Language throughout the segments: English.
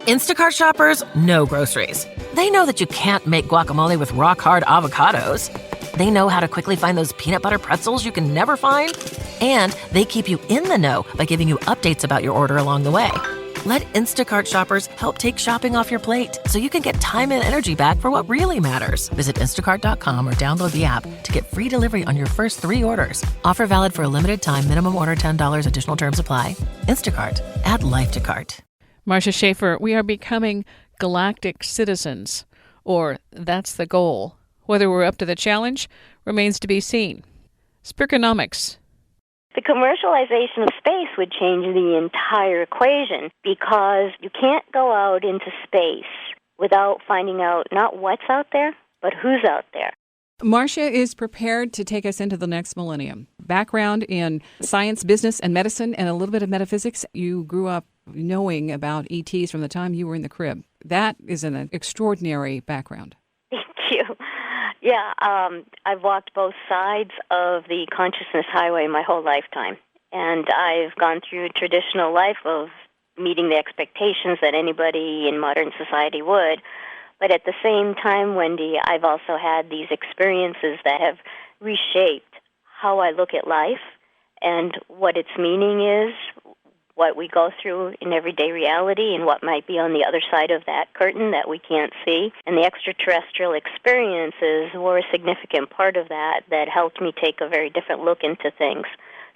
Instacart shoppers know groceries. They know that you can't make guacamole with rock-hard avocados. They know how to quickly find those peanut butter pretzels you can never find. And they keep you in the know by giving you updates about your order along the way. Let Instacart shoppers help take shopping off your plate so you can get time and energy back for what really matters. Visit instacart.com or download the app to get free delivery on your first 3 orders. Offer valid for a limited time. Minimum order $10. Additional terms apply. Instacart. Add life to cart. Marcia Schafer, we are becoming galactic citizens, or that's the goal. Whether we're up to the challenge remains to be seen. Spirkonomics. The commercialization of space would change the entire equation because you can't go out into space without finding out not what's out there, but who's out there. Marcia is prepared to take us into the next millennium. Background in science, business, and medicine, and a little bit of metaphysics. You grew up knowing about ETs from the time you were in the crib. That is an extraordinary background. Thank you. Yeah, I've walked both sides of the consciousness highway my whole lifetime. And I've gone through a traditional life of meeting the expectations that anybody in modern society would. But at the same time, Wendy, I've also had these experiences that have reshaped how I look at life and what its meaning is, what we go through in everyday reality, and what might be on the other side of that curtain that we can't see. And the extraterrestrial experiences were a significant part of that helped me take a very different look into things.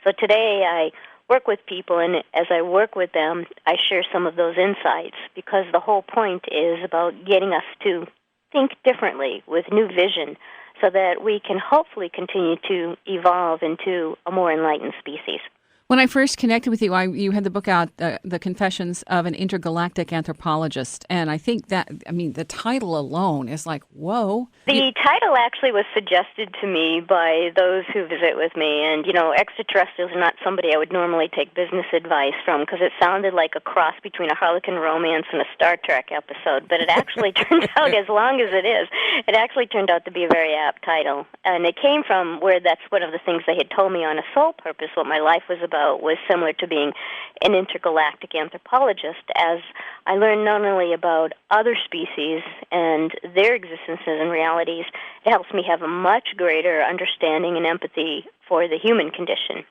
So today I work with people, and as I work with them, I share some of those insights, because the whole point is about getting us to think differently with new vision so that we can hopefully continue to evolve into a more enlightened species. When I first connected with you, you had the book out, The Confessions of an Intergalactic Anthropologist, and I think that, the title alone is like, whoa. The title actually was suggested to me by those who visit with me, and, extraterrestrials are not somebody I would normally take business advice from, because it sounded like a cross between a Harlequin romance and a Star Trek episode, but it actually turned out, as long as it is, it actually turned out to be a very apt title, and it came from where that's one of the things they had told me on a soul purpose, what my life was about, was similar to being an intergalactic anthropologist, as I learned not only about other species and their existences and realities, it helps me have a much greater understanding and empathy for the human condition.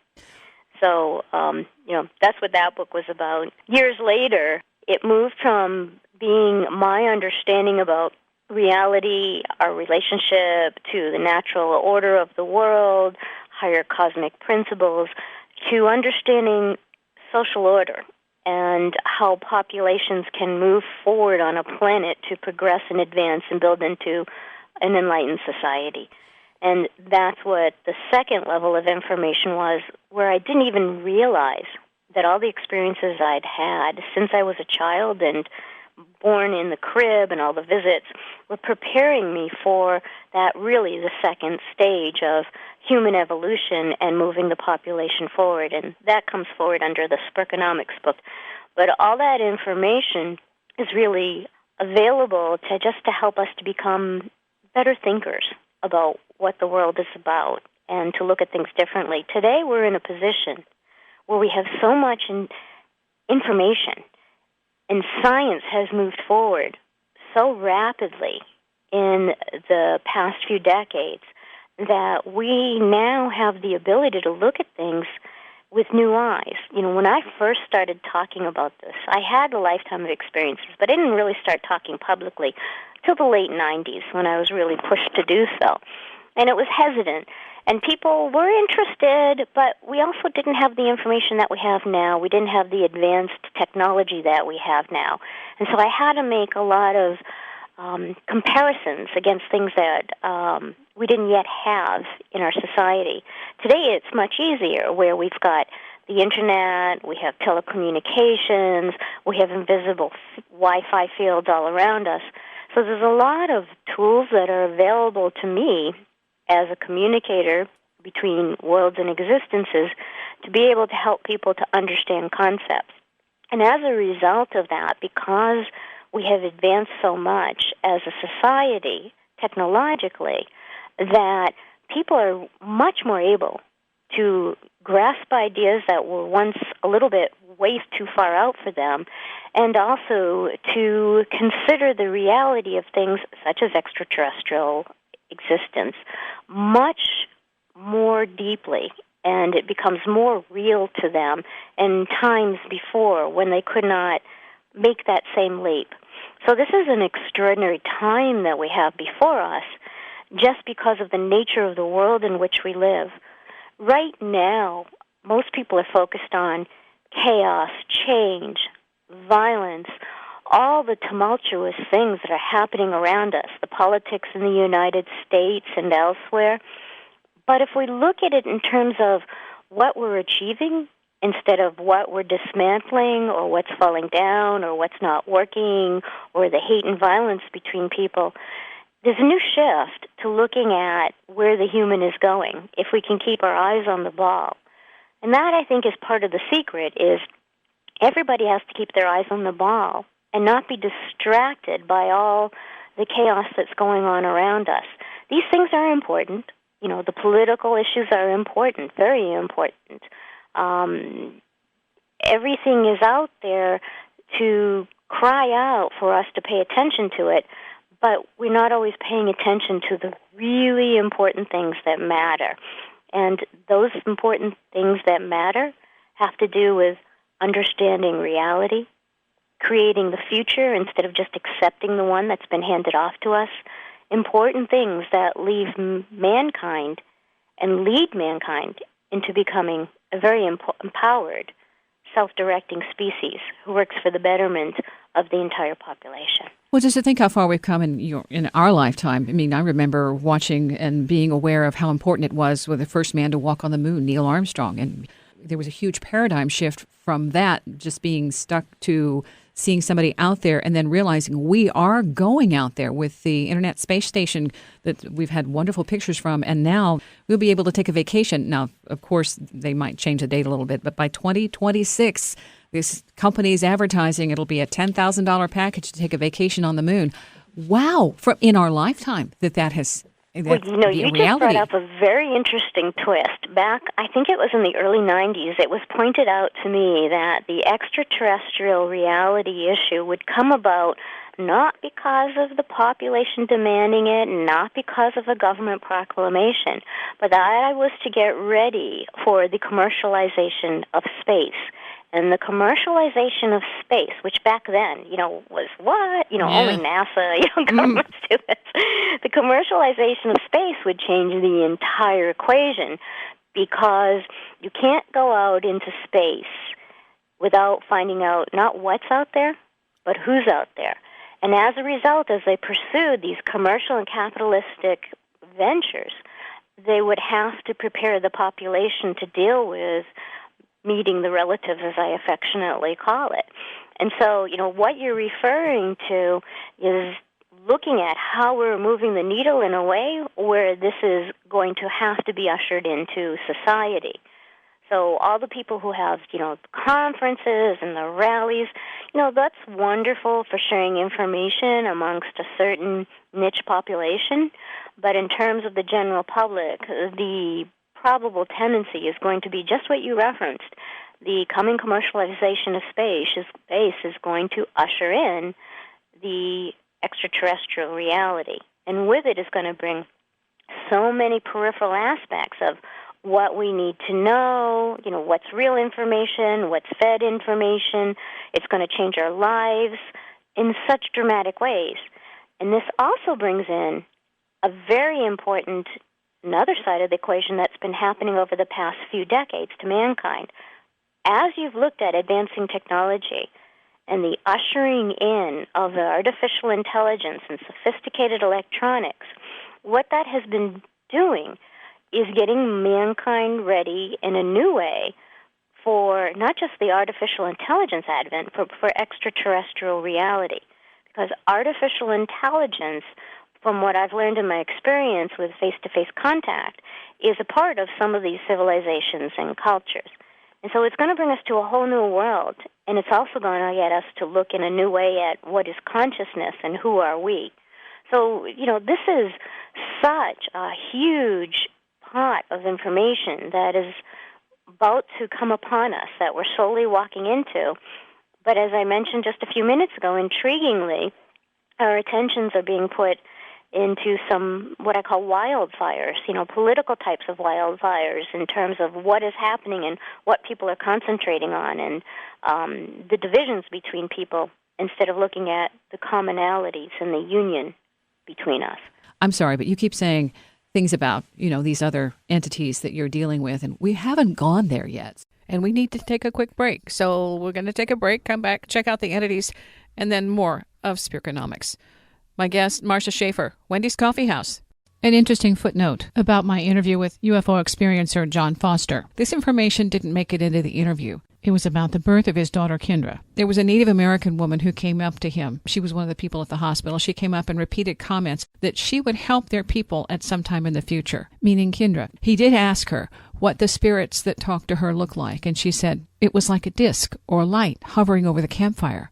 So, that's what that book was about. Years later, it moved from being my understanding about reality, our relationship to the natural order of the world, higher cosmic principles, to understanding social order and how populations can move forward on a planet to progress and advance and build into an enlightened society. And that's what the second level of information was, where I didn't even realize that all the experiences I'd had since I was a child and born in the crib and all the visits were preparing me for that, really the second stage of human evolution and moving the population forward. And that comes forward under the Spirkonomics book. But all that information is really available to help us to become better thinkers about what the world is about and to look at things differently. Today we're in a position where we have so much information, and science has moved forward so rapidly in the past few decades that we now have the ability to look at things with new eyes. When I first started talking about this, I had a lifetime of experiences, but I didn't really start talking publicly till the late 90s when I was really pushed to do so. And it was hesitant. And people were interested, but we also didn't have the information that we have now. We didn't have the advanced technology that we have now. And so I had to make a lot of comparisons against things that we didn't yet have in our society. Today it's much easier, where we've got the Internet, we have telecommunications, we have invisible Wi-Fi fields all around us. So there's a lot of tools that are available to me as a communicator between worlds and existences to be able to help people to understand concepts. And as a result of that, because we have advanced so much as a society technologically, that people are much more able to grasp ideas that were once a little bit way too far out for them, and also to consider the reality of things such as extraterrestrial existence much more deeply, and it becomes more real to them in times before when they could not make that same leap. So this is an extraordinary time that we have before us just because of the nature of the world in which we live. Right now, most people are focused on chaos, change, violence, all the tumultuous things that are happening around us, the politics in the United States and elsewhere. But if we look at it in terms of what we're achieving instead of what we're dismantling or what's falling down or what's not working or the hate and violence between people, there's a new shift to looking at where the human is going if we can keep our eyes on the ball. And that, I think, is part of the secret, is everybody has to keep their eyes on the ball and not be distracted by all the chaos that's going on around us. These things are important. You know, the political issues are important, very important. Everything is out there to cry out for us to pay attention to it, but we're not always paying attention to the really important things that matter. And those important things that matter have to do with understanding reality, creating the future instead of just accepting the one that's been handed off to us, important things that leave mankind and lead mankind into becoming a very empowered, self-directing species who works for the betterment of the entire population. Well, just to think how far we've come in our lifetime. I mean, I remember watching and being aware of how important it was with the first man to walk on the moon, Neil Armstrong. And there was a huge paradigm shift from that, just being stuck to seeing somebody out there and then realizing we are going out there with the Internet Space Station that we've had wonderful pictures from. And now we'll be able to take a vacation. Now, of course, they might change the date a little bit, but by 2026, this company's advertising it'll be a $10,000 package to take a vacation on the moon. Wow! In our lifetime, that has well, you know, you just brought up a very interesting twist. Back, I think it was in the early 90s, it was pointed out to me that the extraterrestrial reality issue would come about not because of the population demanding it, not because of a government proclamation, but that I was to get ready for the commercialization of space. And the commercialization of space, which back then, was what? Only NASA, governments do this. The commercialization of space would change the entire equation because you can't go out into space without finding out not what's out there, but who's out there. And as a result, as they pursued these commercial and capitalistic ventures, they would have to prepare the population to deal with meeting the relatives, as I affectionately call it. And so, what you're referring to is looking at how we're moving the needle in a way where this is going to have to be ushered into society. So all the people who have, conferences and the rallies, that's wonderful for sharing information amongst a certain niche population. But in terms of the general public, the probable tendency is going to be just what you referenced. The coming commercialization of space is going to usher in the extraterrestrial reality. And with it is going to bring so many peripheral aspects of what we need to know, what's real information, what's fed information. It's going to change our lives in such dramatic ways. And this also brings in a very important another side of the equation that's been happening over the past few decades to mankind. As you've looked at advancing technology and the ushering in of artificial intelligence and sophisticated electronics, what that has been doing is getting mankind ready in a new way for not just the artificial intelligence advent, but for extraterrestrial reality. Because artificial intelligence, from what I've learned in my experience with face-to-face contact, is a part of some of these civilizations and cultures. And so it's going to bring us to a whole new world, and it's also going to get us to look in a new way at what is consciousness and who are we. So, this is such a huge pot of information that is about to come upon us that we're slowly walking into. But as I mentioned just a few minutes ago, intriguingly, our attentions are being put into some what I call wildfires, political types of wildfires in terms of what is happening and what people are concentrating on, and the divisions between people instead of looking at the commonalities and the union between us. I'm sorry, but you keep saying things about, these other entities that you're dealing with, and we haven't gone there yet. And we need to take a quick break. So we're going to take a break, come back, check out the entities, and then more of Spiritonomics. My guest, Marcia Schafer, Wendy's Coffee House. An interesting footnote about my interview with UFO experiencer John Foster. This information didn't make it into the interview. It was about the birth of his daughter, Kendra. There was a Native American woman who came up to him. She was one of the people at the hospital. She came up and repeated comments that she would help their people at some time in the future, meaning Kendra. He did ask her what the spirits that talked to her looked like, and she said it was like a disc or light hovering over the campfire.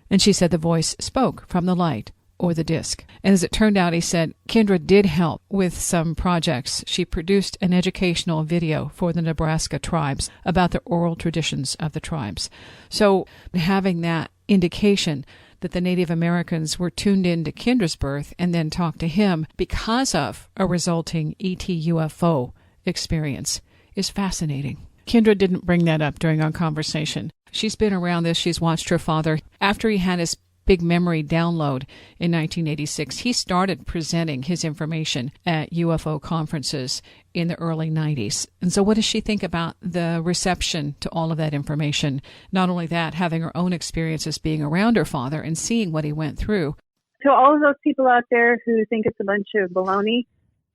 And she said the voice spoke from the light or the disc. And as it turned out, he said, Kendra did help with some projects. She produced an educational video for the Nebraska tribes about the oral traditions of the tribes. So having that indication that the Native Americans were tuned in to Kendra's birth and then talked to him because of a resulting ET UFO experience is fascinating. Kendra didn't bring that up during our conversation. She's been around this. She's watched her father. After he had his big memory download in 1986, he started presenting his information at UFO conferences in the early 90s. And so what does she think about the reception to all of that information? Not only that, having her own experiences being around her father and seeing what he went through. To all of those people out there who think it's a bunch of baloney,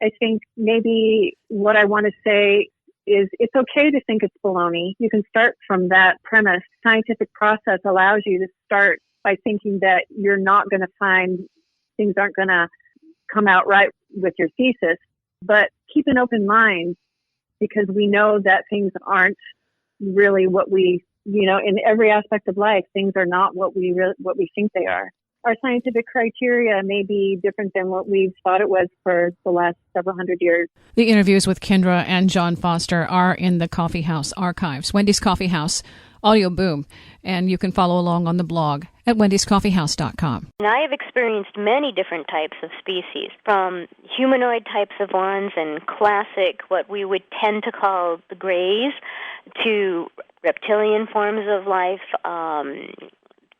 I think maybe what I want to say is it's okay to think it's baloney. You can start from that premise. Scientific process allows you to start by thinking that you're not going to find, things aren't going to come out right with your thesis, but keep an open mind because we know that things aren't really what we, in every aspect of life, things are not what we think they are. Our scientific criteria may be different than what we've thought it was for the last several hundred years. The interviews with Kendra and John Foster are in the Coffee House archives, Wendy's Coffee House, Audio Boom, and you can follow along on the blog at wendyscoffeehouse.com. And I have experienced many different types of species, from humanoid types of ones and classic, what we would tend to call the grays, to reptilian forms of life,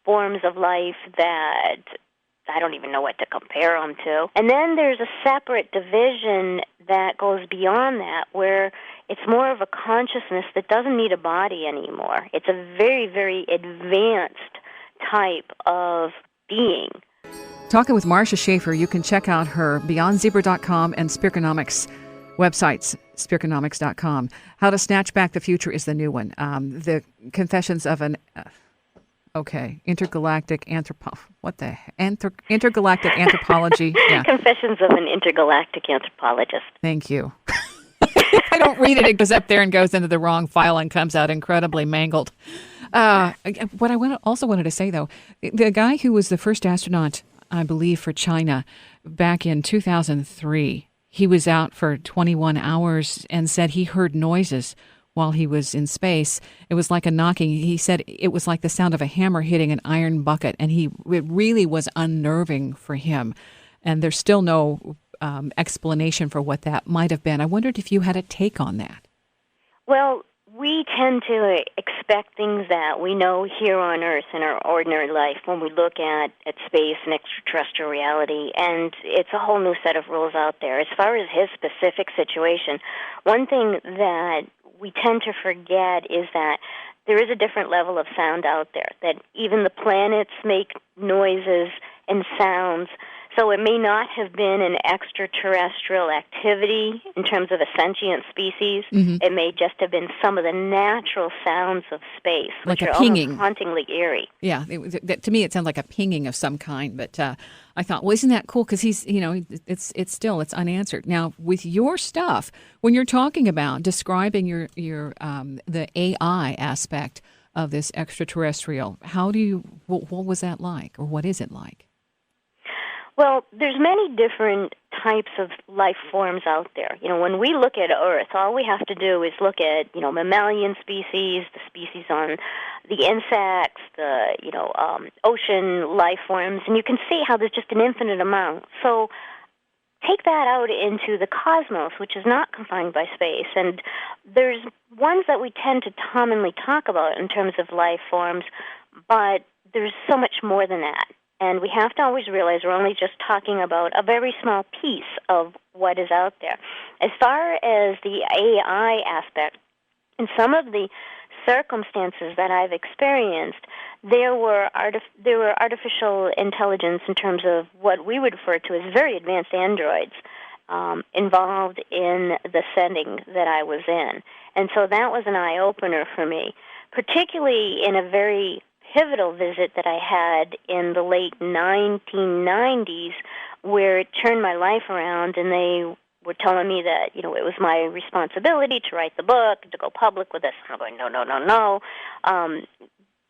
forms of life that I don't even know what to compare them to. And then there's a separate division that goes beyond that, where it's more of a consciousness that doesn't need a body anymore. It's a very, very advanced type of being. Talking with Marcia Schafer, you can check out her BeyondZebra.com and Spiritonomics websites, Spiritonomics.com. How to Snatch Back the Future is the new one. The Confessions of an... intergalactic intergalactic anthropology. Yeah. Confessions of an Intergalactic Anthropologist. Thank you. I don't read it. It goes up there and goes into the wrong file and comes out incredibly mangled. What I also wanted to say, though, the guy who was the first astronaut, I believe, for China back in 2003, he was out for 21 hours and said he heard noises while he was in space. It was like a knocking. He said it was like the sound of a hammer hitting an iron bucket, and it really was unnerving for him. And there's still no explanation for what that might have been. I wondered if you had a take on that. Well, we tend to expect things that we know here on Earth in our ordinary life when we look at space and extraterrestrial reality, and it's a whole new set of rules out there. As far as his specific situation, one thing that we tend to forget is that there is a different level of sound out there, that even the planets make noises and sounds. So it may not have been an extraterrestrial activity in terms of a sentient species. Mm-hmm. It may just have been some of the natural sounds of space, like which a are pinging. almost hauntingly eerie. Yeah, to me it sounds like a pinging of some kind. But I thought, well, isn't that cool? Because he's, it's unanswered. Now, with your stuff, when you're talking about describing your the AI aspect of this extraterrestrial, what was that like, or what is it like? Well, there's many different types of life forms out there. When we look at Earth, all we have to do is look at, mammalian species, the species on the insects, the, ocean life forms, and you can see how there's just an infinite amount. So take that out into the cosmos, which is not confined by space, and there's ones that we tend to commonly talk about in terms of life forms, but there's so much more than that. And we have to always realize we're only just talking about a very small piece of what is out there. As far as the AI aspect, in some of the circumstances that I've experienced, there were artificial intelligence in terms of what we would refer to as very advanced androids involved in the setting that I was in. And so that was an eye-opener for me, particularly in a very pivotal visit that I had in the late 1990s where it turned my life around, and they were telling me that, it was my responsibility to write the book, to go public with this. I'm going, no.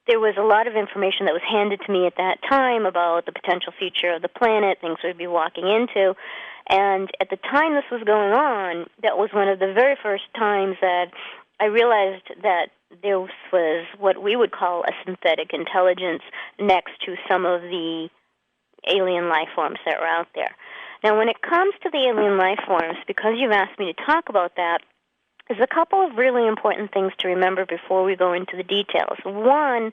There was a lot of information that was handed to me at that time about the potential future of the planet, things we'd be walking into. And at the time this was going on, that was one of the very first times that I realized that there was what we would call a synthetic intelligence next to some of the alien life forms that are out there. Now, when it comes to the alien life forms, because you've asked me to talk about that, there's a couple of really important things to remember before we go into the details. One,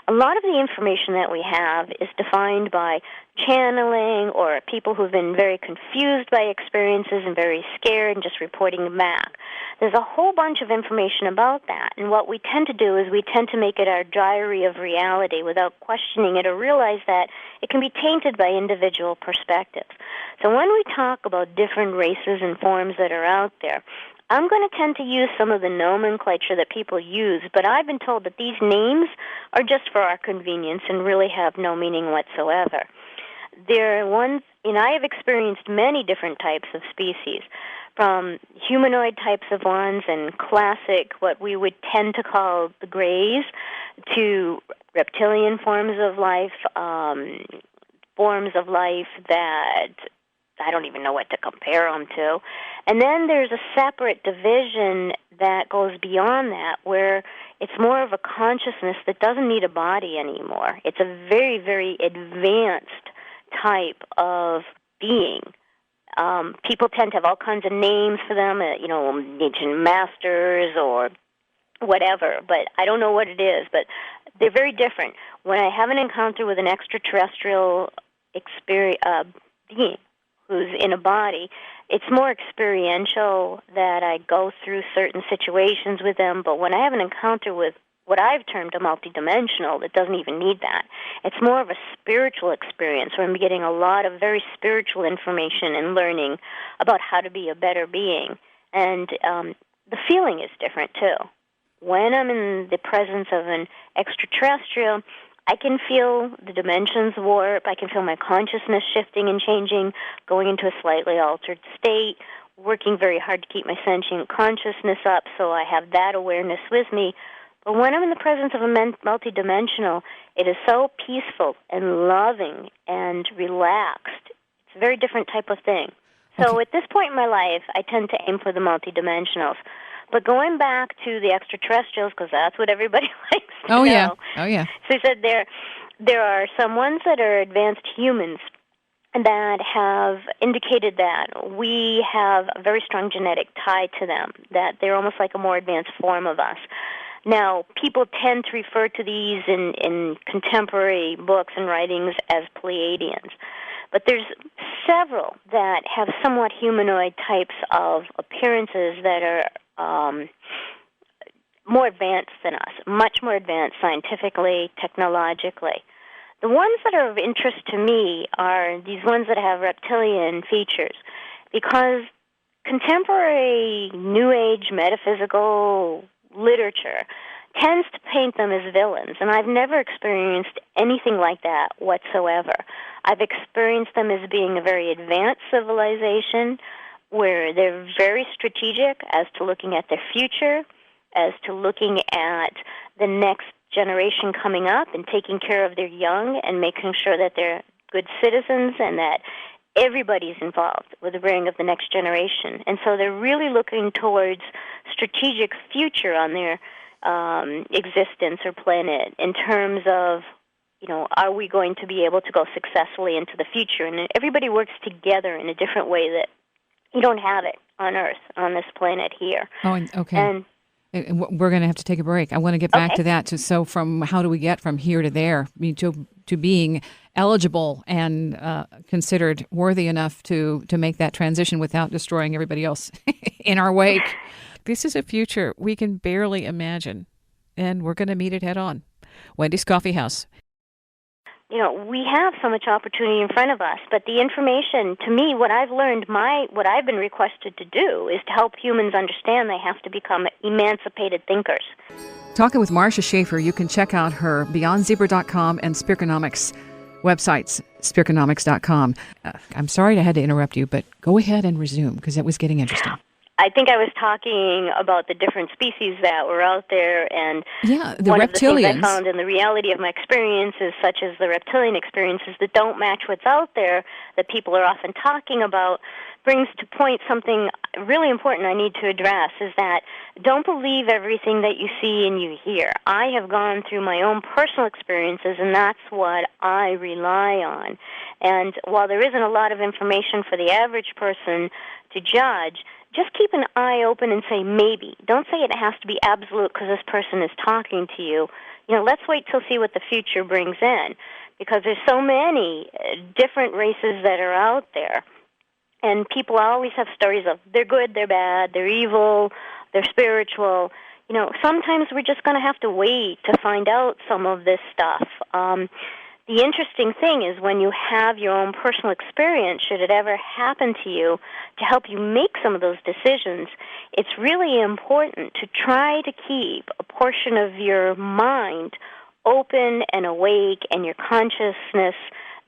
a lot of the information that we have is defined by channeling or people who've been very confused by experiences and very scared and just reporting them back. There's a whole bunch of information about that, and what we tend to do is we tend to make it our diary of reality without questioning it or realize that it can be tainted by individual perspectives. So when we talk about different races and forms that are out there, I'm going to tend to use some of the nomenclature that people use, but I've been told that these names are just for our convenience and really have no meaning whatsoever. There are ones, and I have experienced many different types of species, from humanoid types of ones and classic, what we would tend to call the grays, to reptilian forms of life that I don't even know what to compare them to. And then there's a separate division that goes beyond that, where it's more of a consciousness that doesn't need a body anymore. It's a very, very advanced type of being. People tend to have all kinds of names for them, ancient masters or whatever, but I don't know what it is, but they're very different. When I have an encounter with an extraterrestrial being who's in a body, it's more experiential that I go through certain situations with them, but when I have an encounter with what I've termed a multidimensional that doesn't even need that, it's more of a spiritual experience where I'm getting a lot of very spiritual information and learning about how to be a better being. And the feeling is different, too. When I'm in the presence of an extraterrestrial, I can feel the dimensions warp. I can feel my consciousness shifting and changing, going into a slightly altered state, working very hard to keep my sentient consciousness up so I have that awareness with me. But when I'm in the presence of a multidimensional, it is so peaceful and loving and relaxed. It's a very different type of thing. So at this point in my life, I tend to aim for the multidimensionals. But going back to the extraterrestrials, because that's what everybody likes to know. Oh, yeah. So he said there are some ones that are advanced humans that have indicated that we have a very strong genetic tie to them, that they're almost like a more advanced form of us. Now, people tend to refer to these in contemporary books and writings as Pleiadians. But there's several that have somewhat humanoid types of appearances that are more advanced than us, much more advanced scientifically, technologically. The ones that are of interest to me are these ones that have reptilian features, because contemporary New Age metaphysical literature tends to paint them as villains, and I've never experienced anything like that whatsoever. I've experienced them as being a very advanced civilization where they're very strategic as to looking at their future, as to looking at the next generation coming up and taking care of their young and making sure that they're good citizens and that everybody's involved with the bringing of the next generation. And so they're really looking towards strategic future on their existence or planet in terms of, are we going to be able to go successfully into the future? And everybody works together in a different way that you don't have it on Earth, on this planet here. Oh, okay. And we're going to have to take a break. I want to get back to that. So from how do we get from here to there, to being eligible and considered worthy enough to make that transition without destroying everybody else in our wake. This is a future we can barely imagine, and we're going to meet it head on. Wendy's Coffee House. We have so much opportunity in front of us, but the information, to me, what I've learned, what I've been requested to do is to help humans understand they have to become emancipated thinkers. Talking with Marcia Schafer, you can check out her BeyondZebra.com and Spirconomics websites, Spirconomics.com. I'm sorry I had to interrupt you, but go ahead and resume, because it was getting interesting. I think I was talking about the different species that were out there, and the one reptilians. Of the things I found in the reality of my experiences, such as the reptilian experiences that don't match what's out there, that people are often talking about, brings to point something really important I need to address, is that don't believe everything that you see and you hear. I have gone through my own personal experiences, and that's what I rely on. And while there isn't a lot of information for the average person to judge, just keep an eye open and say maybe. Don't say it has to be absolute because this person is talking to you. Let's wait till see what the future brings in, because there's so many different races that are out there. And people always have stories of they're good, they're bad, they're evil, they're spiritual. Sometimes we're just going to have to wait to find out some of this stuff. The interesting thing is when you have your own personal experience, should it ever happen to you, to help you make some of those decisions, it's really important to try to keep a portion of your mind open and awake and your consciousness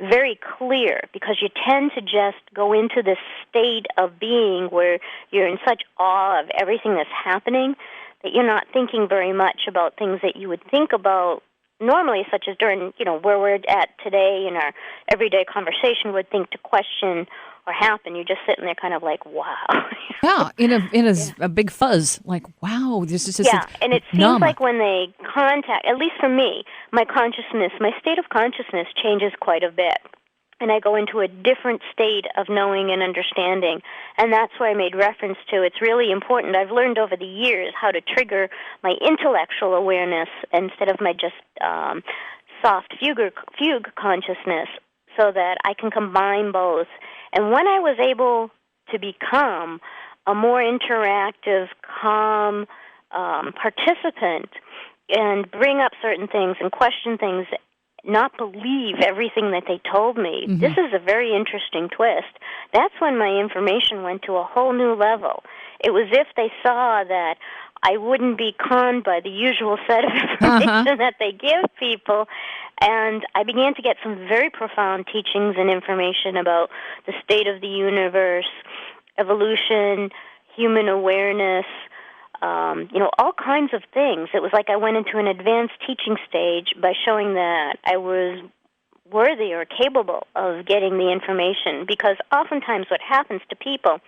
very clear, because you tend to just go into this state of being where you're in such awe of everything that's happening that you're not thinking very much about things that you would think about normally, such as during, where we're at today in our everyday conversation, would think to question or happen. You're just sitting there kind of like, wow. Yeah, in a big fuzz, like, wow, this is just and it seems numb. like when they contact, at least for me, my state of consciousness changes quite a bit. And I go into a different state of knowing and understanding. And that's why I made reference to it's really important. I've learned over the years how to trigger my intellectual awareness instead of my just soft fugue consciousness, so that I can combine both. And when I was able to become a more interactive, calm participant and bring up certain things and question things, not believe everything that they told me. Mm-hmm. This is a very interesting twist. That's when my information went to a whole new level. It was if they saw that I wouldn't be conned by the usual set of information that they give people. And I began to get some very profound teachings and information about the state of the universe, evolution, human awareness, all kinds of things. It was like I went into an advanced teaching stage by showing that I was worthy or capable of getting the information, because oftentimes what happens to people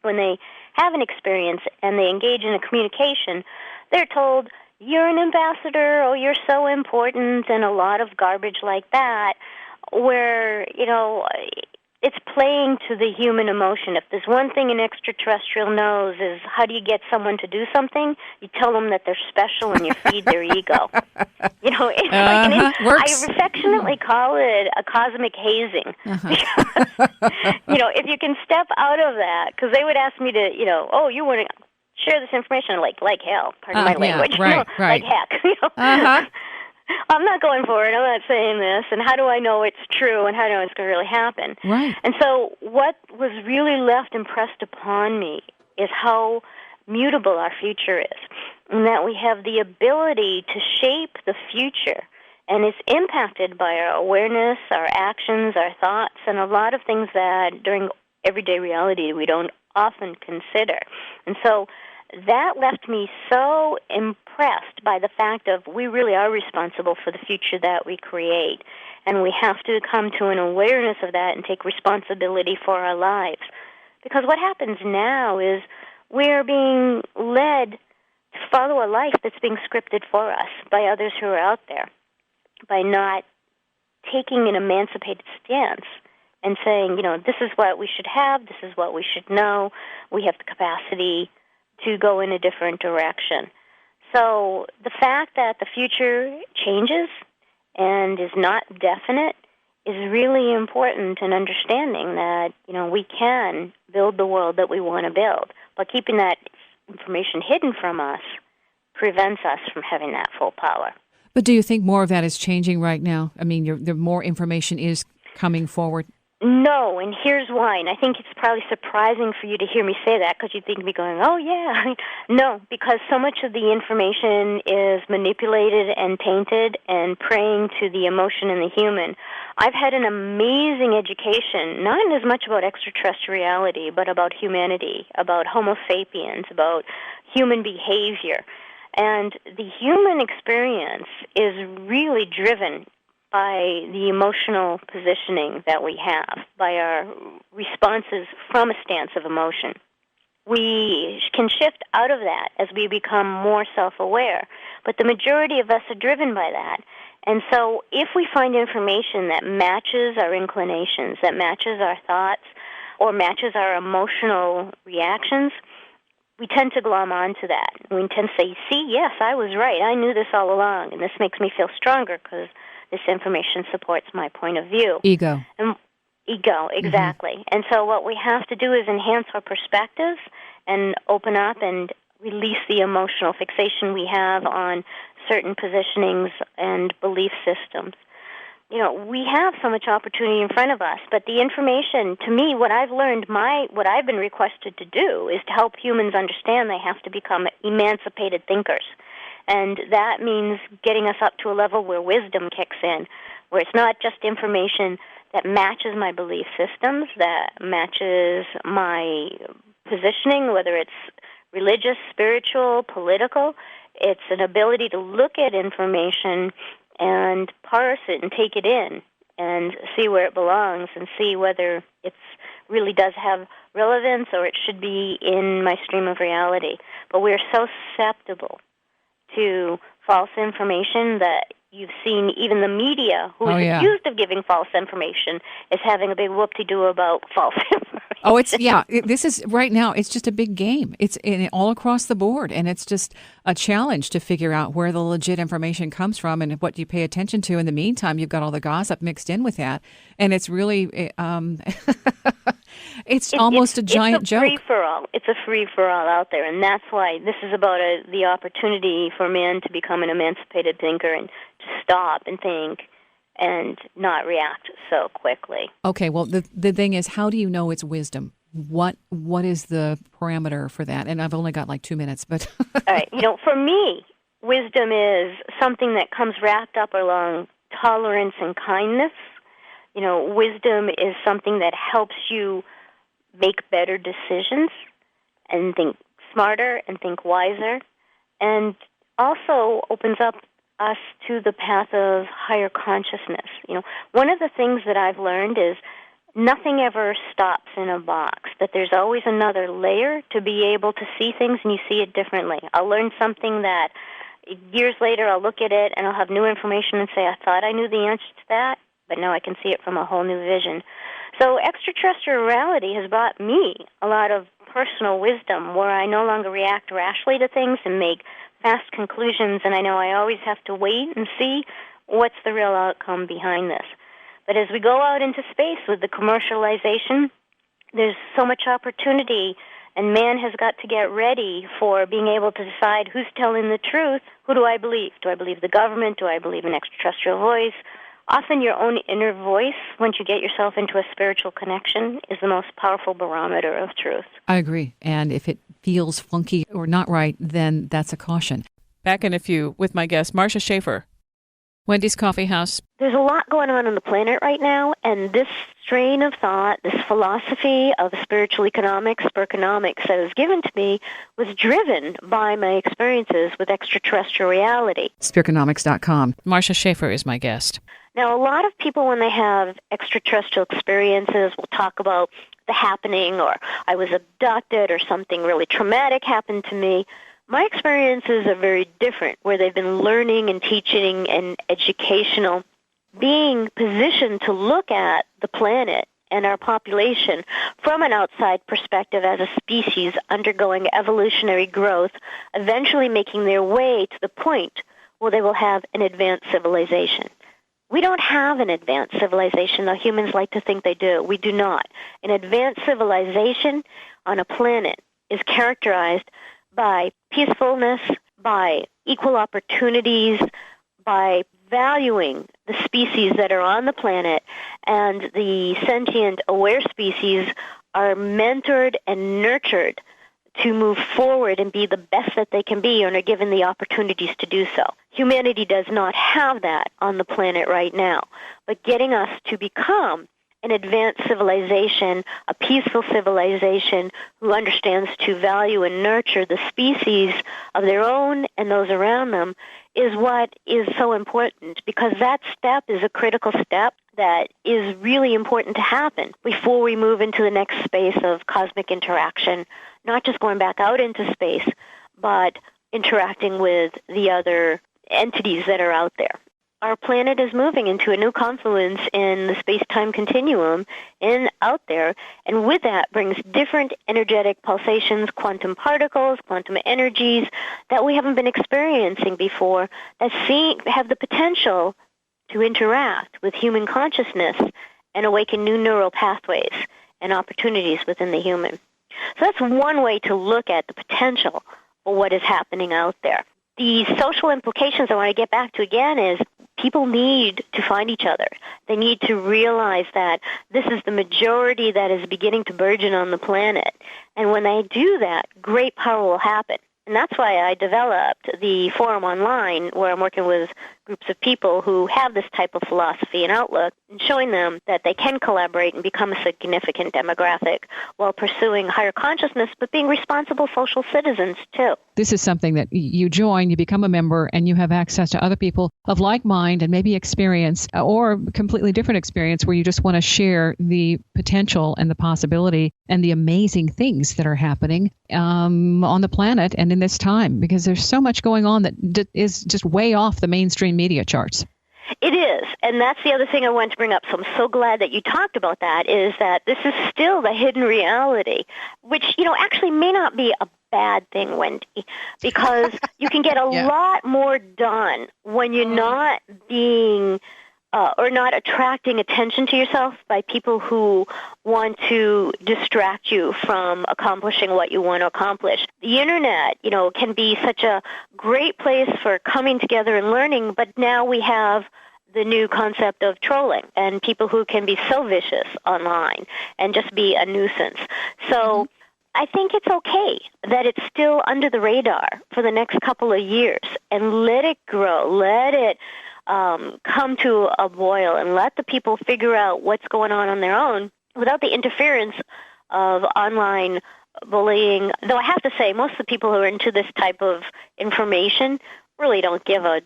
when they have an experience and they engage in a communication, they're told, you're an ambassador, oh, you're so important, and a lot of garbage like that, where, it's playing to the human emotion. If there's one thing an extraterrestrial knows is how do you get someone to do something, you tell them that they're special and you feed their ego. It's like I affectionately call it a cosmic hazing. If you can step out of that, because they would ask me to, you want to share this information like hell, pardon my language, right. like heck. I'm not going for it. I'm not saying this. And how do I know it's true? And how do I know it's going to really happen? Right. And so what was really left impressed upon me is how mutable our future is, and that we have the ability to shape the future. And it's impacted by our awareness, our actions, our thoughts, and a lot of things that during everyday reality we don't often consider. And so that left me so impressed by the fact of we really are responsible for the future that we create. And we have to come to an awareness of that and take responsibility for our lives. Because what happens now is we're being led to follow a life that's being scripted for us by others who are out there, by not taking an emancipated stance and saying, this is what we should have, this is what we should know, we have the capacity to go in a different direction. So the fact that the future changes and is not definite is really important in understanding that, we can build the world that we want to build. But keeping that information hidden from us prevents us from having that full power. But do you think more of that is changing right now? I mean, the more information is coming forward. No, and here's why. And I think it's probably surprising for you to hear me say that because you'd think me going, oh, yeah. No, because so much of the information is manipulated and tainted and preying to the emotion in the human. I've had an amazing education, not as much about extraterrestriality, but about humanity, about Homo sapiens, about human behavior. And the human experience is really driven by the emotional positioning that we have, by our responses from a stance of emotion. We can shift out of that as we become more self-aware, but the majority of us are driven by that. And so if we find information that matches our inclinations, that matches our thoughts, or matches our emotional reactions, we tend to glom onto that. We tend to say, see, yes, I was right. I knew this all along, and this makes me feel stronger because this information supports my point of view. Ego, exactly. Mm-hmm. And so what we have to do is enhance our perspectives and open up and release the emotional fixation we have on certain positionings and belief systems. We have so much opportunity in front of us, but the information, to me, what I've learned, what I've been requested to do is to help humans understand they have to become emancipated thinkers. And that means getting us up to a level where wisdom kicks in, where it's not just information that matches my belief systems, that matches my positioning, whether it's religious, spiritual, political. It's an ability to look at information and parse it and take it in and see where it belongs and see whether it really does have relevance or it should be in my stream of reality. But we're so susceptible to false information that you've seen even the media, who is accused of giving false information, is having a big whoop-de-doo about false information. Oh, this is right now, it's just a big game. It's all across the board, and it's just a challenge to figure out where the legit information comes from and what you pay attention to. In the meantime, you've got all the gossip mixed in with that, and it's really, it's almost a giant joke. It's a free-for-all out there, and that's why this is about the opportunity for man to become an emancipated thinker and to stop and think and not react so quickly. Okay, well, the thing is, how do you know it's wisdom? What is the parameter for that? And I've only got like 2 minutes, but... All right, for me, wisdom is something that comes wrapped up along tolerance and kindness. Wisdom is something that helps you make better decisions and think smarter and think wiser, and also opens up us to the path of higher consciousness. One of the things that I've learned is nothing ever stops in a box, that there's always another layer to be able to see things, and you see it differently. I'll learn something that years later I'll look at it and I'll have new information and say, I thought I knew the answer to that, but now I can see it from a whole new vision. So extraterrestriality has brought me a lot of personal wisdom where I no longer react rashly to things and make fast conclusions, and I know I always have to wait and see what's the real outcome behind this. But as we go out into space with the commercialization, there's so much opportunity, and man has got to get ready for being able to decide who's telling the truth. Who do I believe? Do I believe the government? Do I believe an extraterrestrial voice? Often your own inner voice, once you get yourself into a spiritual connection, is the most powerful barometer of truth. I agree. And if it feels funky or not right, then that's a caution. Back in a few with my guest, Marcia Schafer, Wendy's Coffee House. There's a lot going on the planet right now, and this strain of thought, this philosophy of spiritual economics, spirconomics that was given to me was driven by my experiences with extraterrestrial reality. Spirconomics.com. Marcia Schafer is my guest. Now, a lot of people, when they have extraterrestrial experiences, will talk about the happening, or I was abducted, or something really traumatic happened to me. My experiences are very different, where they've been learning and teaching and educational, being positioned to look at the planet and our population from an outside perspective as a species undergoing evolutionary growth, eventually making their way to the point where they will have an advanced civilization. We don't have an advanced civilization, though humans like to think they do. We do not. An advanced civilization on a planet is characterized by peacefulness, by equal opportunities, by valuing the species that are on the planet, and the sentient, aware species are mentored and nurtured to move forward and be the best that they can be and are given the opportunities to do so. Humanity does not have that on the planet right now, but getting us to become an advanced civilization, a peaceful civilization who understands to value and nurture the species of their own and those around them is what is so important, because that step is a critical step that is really important to happen before we move into the next space of cosmic interaction, not just going back out into space, but interacting with the other entities that are out there. Our planet is moving into a new confluence in the space-time continuum and out there, and with that brings different energetic pulsations, quantum particles, quantum energies that we haven't been experiencing before that have the potential to interact with human consciousness and awaken new neural pathways and opportunities within the human. So that's one way to look at the potential for what is happening out there. The social implications I want to get back to again is people need to find each other. They need to realize that this is the majority that is beginning to burgeon on the planet. And when they do that, great power will happen. And that's why I developed the forum online, where I'm working with groups of people who have this type of philosophy and outlook, and showing them that they can collaborate and become a significant demographic while pursuing higher consciousness, but being responsible social citizens, too. This is something that you join, you become a member, and you have access to other people of like mind and maybe experience, or completely different experience, where you just want to share the potential and the possibility and the amazing things that are happening on the planet and in this time, because there's so much going on that is just way off the mainstream media charts. It is, and that's the other thing I wanted to bring up, so I'm so glad that you talked about that, is that this is still the hidden reality, which, actually may not be a bad thing, Wendy, because you can get a lot more done when you're not being or not attracting attention to yourself by people who want to distract you from accomplishing what you want to accomplish. The Internet, can be such a great place for coming together and learning, but now we have the new concept of trolling and people who can be so vicious online and just be a nuisance. So I think it's okay that it's still under the radar for the next couple of years, and let it grow, let it come to a boil, and let the people figure out what's going on their own without the interference of online bullying. Though I have to say, most of the people who are into this type of information really don't give a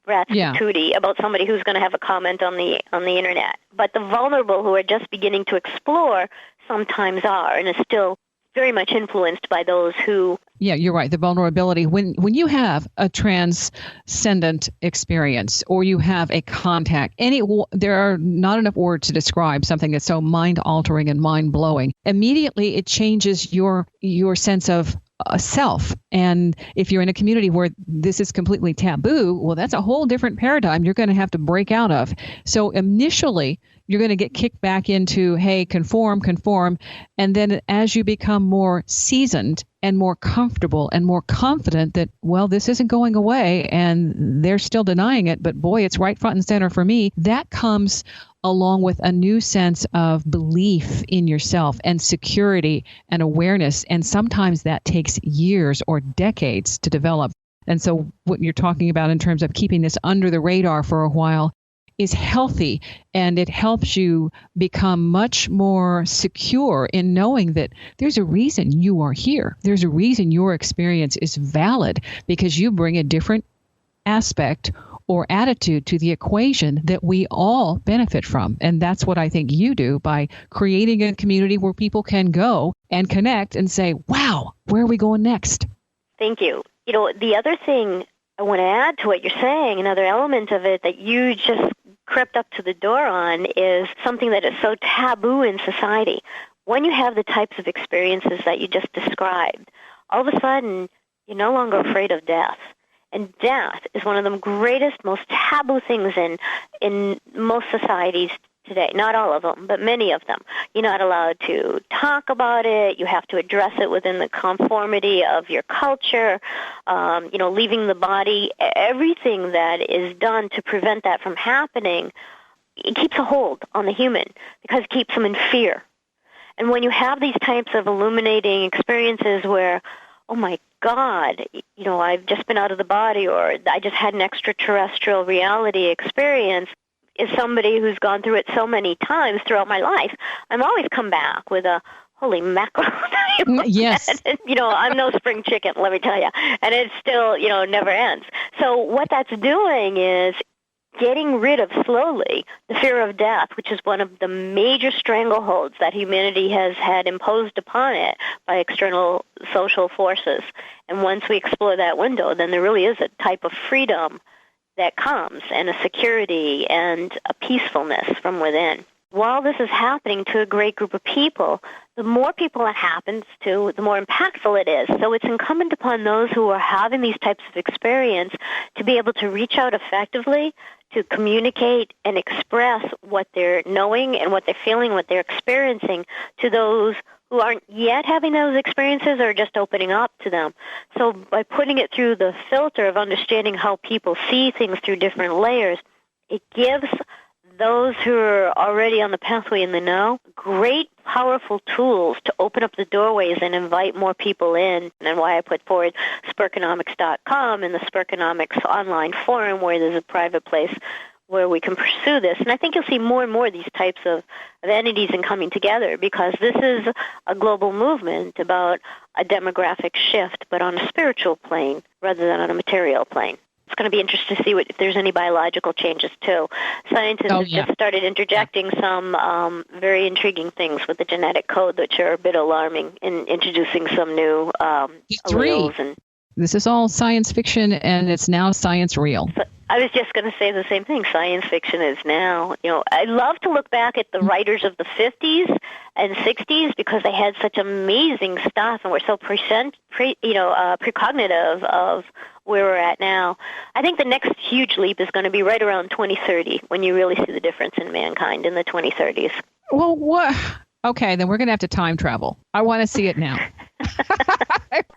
rat's patootie about somebody who's going to have a comment on the Internet. But the vulnerable who are just beginning to explore sometimes are, and is still very much influenced by those who... Yeah, you're right. The vulnerability. When you have a transcendent experience, or you have a contact, there are not enough words to describe something that's so mind-altering and mind-blowing. Immediately, it changes your sense of self. And if you're in a community where this is completely taboo, well, that's a whole different paradigm you're going to have to break out of. So initially, you're going to get kicked back into, hey, conform. And then as you become more seasoned and more comfortable and more confident that, well, this isn't going away and they're still denying it, but boy, it's right front and center for me, that comes along with a new sense of belief in yourself and security and awareness. And sometimes that takes years or decades to develop. And so what you're talking about in terms of keeping this under the radar for a while is healthy, and it helps you become much more secure in knowing that there's a reason you are here. There's a reason your experience is valid, because you bring a different aspect or attitude to the equation that we all benefit from. And that's what I think you do by creating a community where people can go and connect and say, wow, where are we going next? Thank you. The other thing I want to add to what you're saying, another element of it that you just crept up to the door on, is something that is so taboo in society. When you have the types of experiences that you just described, all of a sudden, you're no longer afraid of death. And death is one of the greatest, most taboo things in most societies today. Not all of them, but many of them. You're not allowed to talk about it. You have to address it within the conformity of your culture. Leaving the body, everything that is done to prevent that from happening, it keeps a hold on the human because it keeps them in fear. And when you have these types of illuminating experiences where, oh my God, I've just been out of the body, or I just had an extraterrestrial reality experience, as somebody who's gone through it so many times throughout my life, I'm always come back with a holy mackerel. Yes. I'm no spring chicken, let me tell you. And it still, never ends. So what that's doing is getting rid of slowly the fear of death, which is one of the major strangleholds that humanity has had imposed upon it by external social forces. And once we explore that window, then there really is a type of freedom that comes, and a security and a peacefulness from within. While this is happening to a great group of people, the more people it happens to, the more impactful it is. So it's incumbent upon those who are having these types of experience to be able to reach out effectively, to communicate and express what they're knowing and what they're feeling, what they're experiencing to those who aren't yet having those experiences or just opening up to them. So by putting it through the filter of understanding how people see things through different layers, it gives those who are already on the pathway in the know great, powerful tools to open up the doorways and invite more people in. And why I put forward Spurconomics.com and the Spurconomics online forum, where there's a private place where we can pursue this. And I think you'll see more and more of these types of entities and coming together, because this is a global movement about a demographic shift, but on a spiritual plane rather than on a material plane. It's going to be interesting to see if there's any biological changes, too. Scientists have just started interjecting some very intriguing things with the genetic code, which are a bit alarming, in introducing some new alleles. This is all science fiction, and it's now science real. So I was just going to say the same thing. Science fiction is now, I love to look back at the writers of the 50s and 60s because they had such amazing stuff and were so precognitive of where we're at now. I think the next huge leap is going to be right around 2030, when you really see the difference in mankind in the 2030s. Well, what? Okay, then we're going to have to time travel. I want to see it now.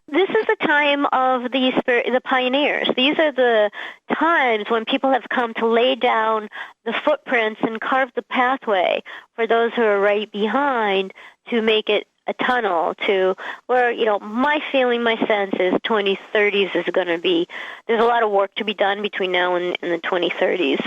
This is the time of the pioneers. These are the times when people have come to lay down the footprints and carve the pathway for those who are right behind to make it a tunnel to where, my feeling, my sense is 2030s is going to be, there's a lot of work to be done between now and the 2030s.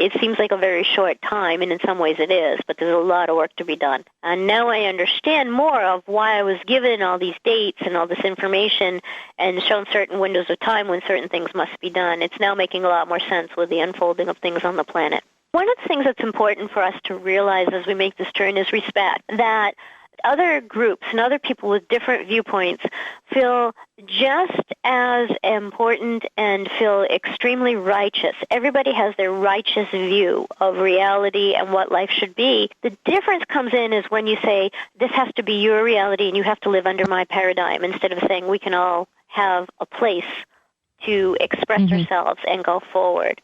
It seems like a very short time, and in some ways it is, but there's a lot of work to be done. And now I understand more of why I was given all these dates and all this information and shown certain windows of time when certain things must be done. It's now making a lot more sense with the unfolding of things on the planet. One of the things that's important for us to realize as we make this turn is respect, that other groups and other people with different viewpoints feel just as important and feel extremely righteous. Everybody has their righteous view of reality and what life should be. The difference comes in is when you say, this has to be your reality and you have to live under my paradigm, instead of saying we can all have a place to express ourselves and go forward.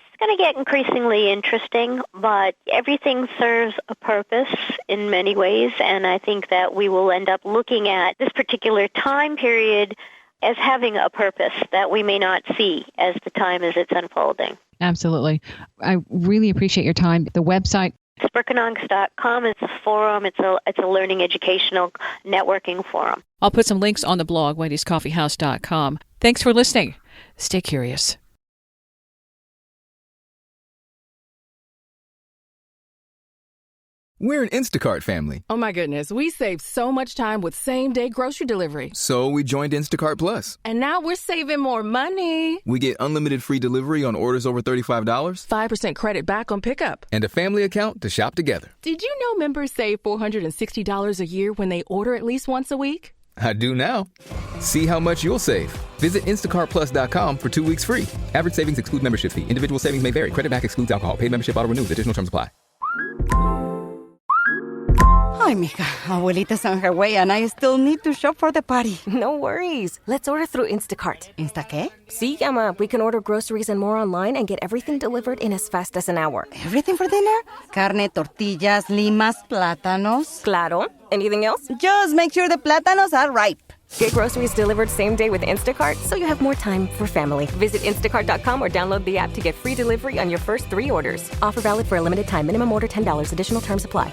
It's going to get increasingly interesting, but everything serves a purpose in many ways, and I think that we will end up looking at this particular time period as having a purpose that we may not see as the time as it's unfolding. Absolutely. I really appreciate your time. The website? Spurconomics.com is a forum. It's a learning, educational, networking forum. I'll put some links on the blog, wendyscoffeehouse.com. Thanks for listening. Stay curious. We're an Instacart family. Oh my goodness, we saved so much time with same-day grocery delivery. So we joined Instacart Plus. And now we're saving more money. We get unlimited free delivery on orders over $35, 5% credit back on pickup, and a family account to shop together. Did you know members save $460 a year when they order at least once a week? I do now. See how much you'll save. Visit instacartplus.com for 2 weeks free. Average savings exclude membership fee. Individual savings may vary. Credit back excludes alcohol. Paid membership auto renews. Additional terms apply. Ay, mija, abuelita's on her way and I still need to shop for the party. No worries. Let's order through Instacart. ¿Insta qué? Sí, llama. We can order groceries and more online and get everything delivered in as fast as an hour. Everything for dinner? Carne, tortillas, limas, plátanos. Claro. Anything else? Just make sure the plátanos are ripe. Get groceries delivered same day with Instacart so you have more time for family. Visit instacart.com or download the app to get free delivery on your first 3 orders. Offer valid for a limited time. Minimum order $10. Additional terms apply.